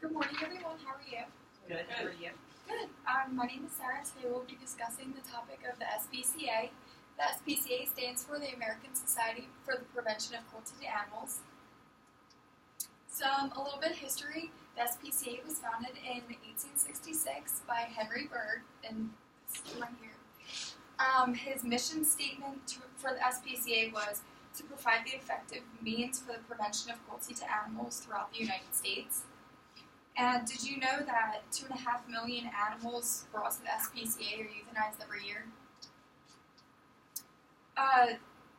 Good morning, everyone. How are you? Good. How are you? Good. My name is Sarah. Today we'll be discussing the topic of the SPCA. The SPCA stands for the American Society for the Prevention of Cruelty to Animals. A little bit of history. The SPCA was founded in 1866 by Henry Bergh, and this is right here. His mission statement for the SPCA was to provide the effective means for the prevention of cruelty to animals throughout the United States. And did you know that 2.5 million animals brought to the SPCA are euthanized every year? The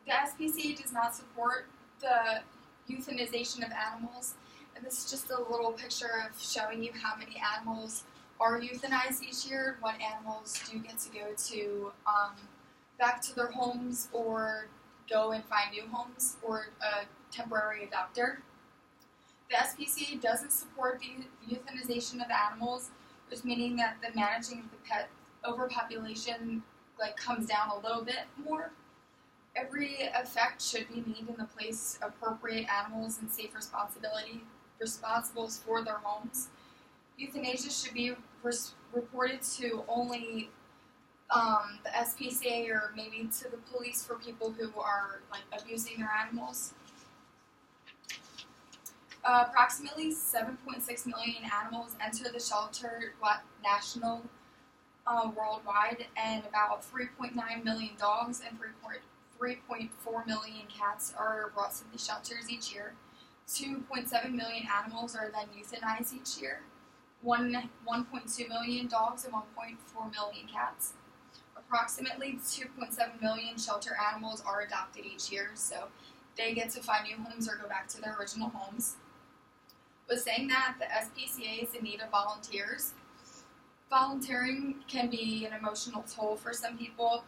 SPCA does not support the euthanization of animals. And this is just a little picture of showing you how many animals are euthanized each year, what animals do get to go to back to their homes or go and find new homes or a temporary adopter. The SPCA doesn't support the euthanization of animals, which meaning that the managing of the pet overpopulation comes down a little bit more. Every effect should be made in the place appropriate animals and safe responsibles for their homes. Euthanasia should be reported to only the SPCA or maybe to the police for people who are abusing their animals. Approximately 7.6 million animals enter the shelter national worldwide, and about 3.9 million dogs and 3.4 million cats are brought to the shelters each year. 2.7 million animals are then euthanized each year. 1.2 million dogs and 1.4 million cats. Approximately 2.7 million shelter animals are adopted each year, so they get to find new homes or go back to their original homes. Was saying that the SPCA is in need of volunteers. Volunteering can be an emotional toll for some people.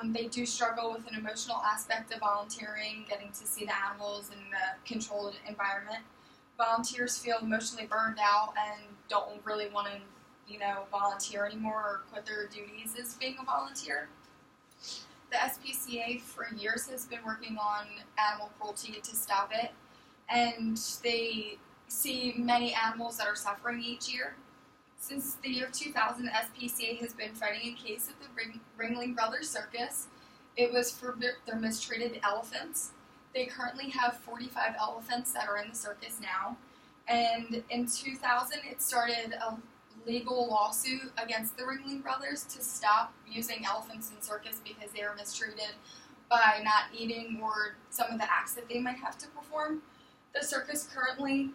They do struggle with an emotional aspect of volunteering, getting to see the animals in the controlled environment. Volunteers feel emotionally burned out and don't really want to, volunteer anymore or quit their duties as being a volunteer. The SPCA for years has been working on animal cruelty to stop it, and they see many animals that are suffering each year. Since the year 2000, the SPCA has been fighting a case at the Ringling Brothers Circus. It was for their mistreated elephants. They currently have 45 elephants that are in the circus now. And in 2000, it started a legal lawsuit against the Ringling Brothers to stop using elephants in circus because they are mistreated by not eating or some of the acts that they might have to perform. The circus currently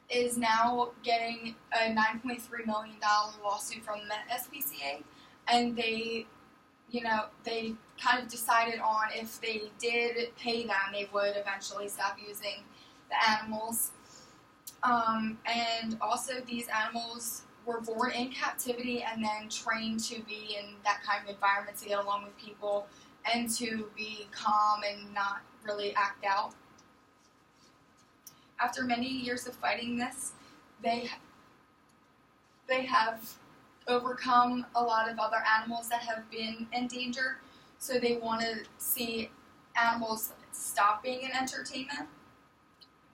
is now getting a $9.3 million lawsuit from the SPCA, and they kind of decided on if they did pay them, they would eventually stop using the animals. And also these animals were born in captivity and then trained to be in that kind of environment to get along with people and to be calm and not really act out. After many years of fighting this, they have overcome a lot of other animals that have been in danger, so they want to see animals stop being in entertainment.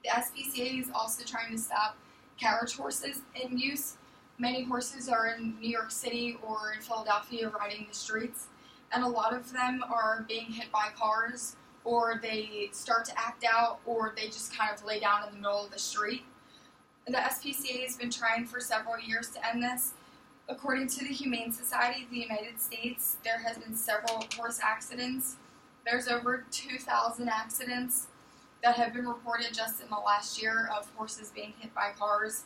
The SPCA is also trying to stop carriage horses in use. Many horses are in New York City or in Philadelphia riding the streets, and a lot of them are being hit by cars, or they start to act out, or they just kind of lay down in the middle of the street. The SPCA has been trying for several years to end this. According to the Humane Society of the United States, there has been several horse accidents. There's over 2,000 accidents that have been reported just in the last year of horses being hit by cars.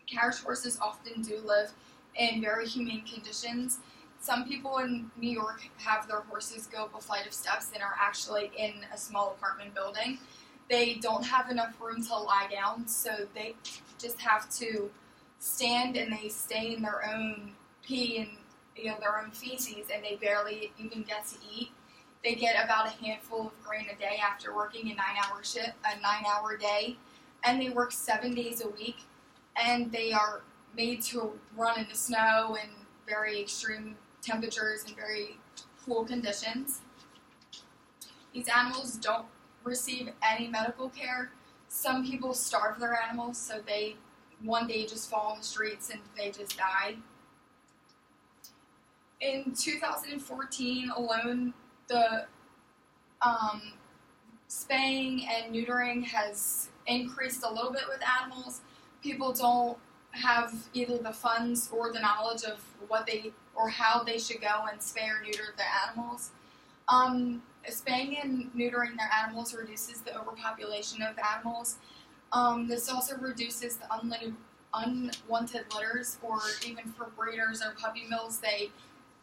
Carriage horses often do live in very humane conditions. Some people in New York have their horses go up a flight of steps and are actually in a small apartment building. They don't have enough room to lie down, so they just have to stand, and they stay in their own pee and their own feces, and they barely even get to eat. They get about a handful of grain a day after working a 9-hour day, and they work 7 days a week, and they are made to run in the snow and very extreme temperatures and very cool conditions. These animals don't receive any medical care. Some people starve their animals, so they one day just fall on the streets and they just died. In 2014 alone, the spaying and neutering has increased a little bit with animals. People don't have either the funds or the knowledge of what they or how they should go and spay or neuter their animals. Spaying and neutering their animals reduces the overpopulation of animals. This also reduces the unwanted litters, or even for breeders or puppy mills, they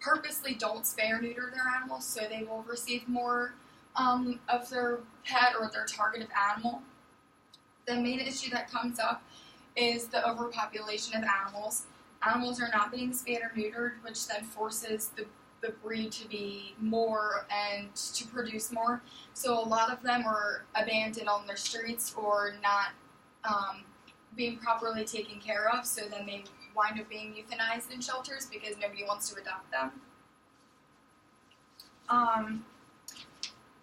purposely don't spay or neuter their animals, so they will receive more of their pet or their targeted animal. The main issue that comes up is the overpopulation of animals. Animals are not being spayed or neutered, which then forces the breed to be more and to produce more. So a lot of them are abandoned on their streets or not being properly taken care of, so then they wind up being euthanized in shelters because nobody wants to adopt them.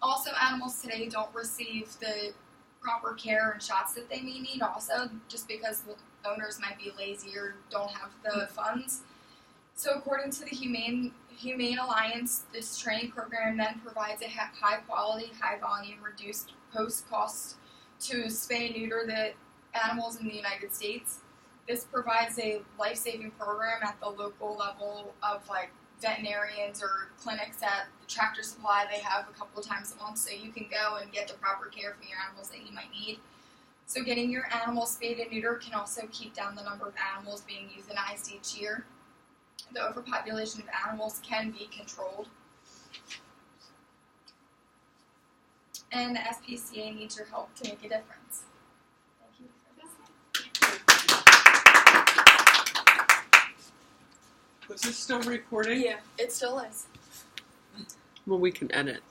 Also, animals today don't receive the proper care and shots that they may need also, just because the owners might be lazy or don't have the funds. So according to the Humane Alliance, this training program then provides a high quality, high volume, reduced post cost to spay and neuter the animals in the United States. This provides a life-saving program at the local level of like veterinarians or clinics at the Tractor Supply. They have a couple of times a month, so you can go and get the proper care for your animals that you might need. So getting your animals spayed and neutered can also keep down the number of animals being euthanized each year. The overpopulation of animals can be controlled. And the SPCA needs your help to make a difference. Thank you for listening. Was this still recording? Yeah, it still is. Well, we can edit.